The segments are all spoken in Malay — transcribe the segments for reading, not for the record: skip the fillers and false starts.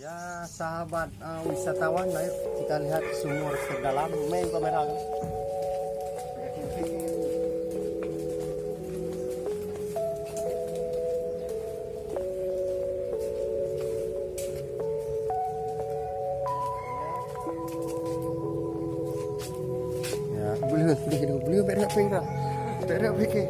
Ya sahabat wisatawan, ayo kita lihat sumur terdalam. Main kamera kan? Ya boleh berak fikir.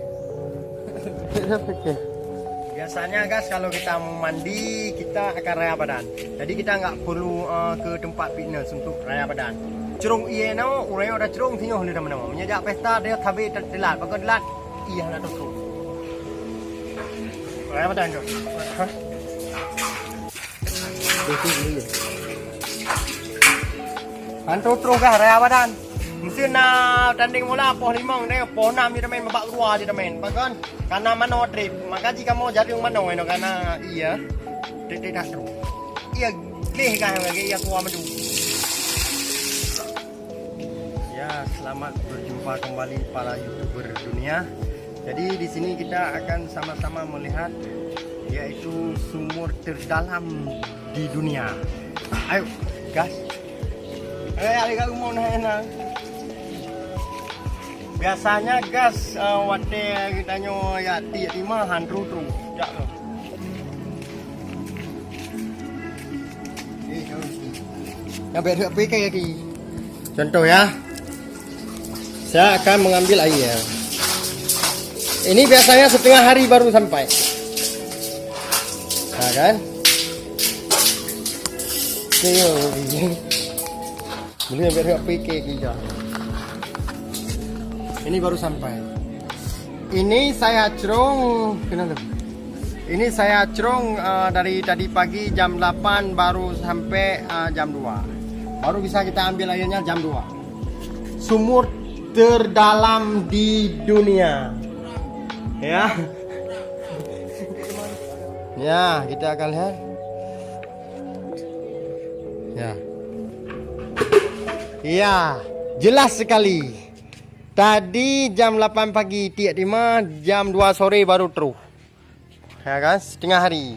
Biasanya guys, kalau kita mau mandi kita akan raya badan. Jadi kita nggak perlu ke tempat fitness untuk raya badan. Cerung iya no, orang ada cerung tinggal di mana-mana. Menyajak pesta dia tabi telat, bagus telat. Iya nak tutup. Raya badan tu. Hantu terus kah raya badan? Mesti nak tanding mula poh limang ni, poh enam dia main babak keluar dia main. Bahkan karena mano trip, maka jika mau jadi mano itu karena iya trip tak terus. Iya leh kan lagi iya keluar madu. Ya selamat berjumpa kembali para YouTuber dunia. Jadi di sini kita akan sama-sama melihat yaitu sumur terdalam di dunia. Ayo gas. Ayo mau naik. Biasanya gas wate kita nyo ya tiap lima handru terus ya lo. Yang beda pakai lagi. Contoh ya, saya akan mengambil air. Ini biasanya setengah hari baru sampai. Nah kan? Ini boleh beda pakai kita. Ini baru sampai. Ini saya cerong. Ini saya cerong dari tadi pagi jam 8 baru sampai jam 2. Baru bisa kita ambil airnya jam 2. Sumur terdalam di dunia. Ya. Ya, kita akan lihat. Ya. Iya, jelas sekali. Tadi jam 8 pagi tiap 5, jam 2 sore baru terus. Ya kan, setengah hari.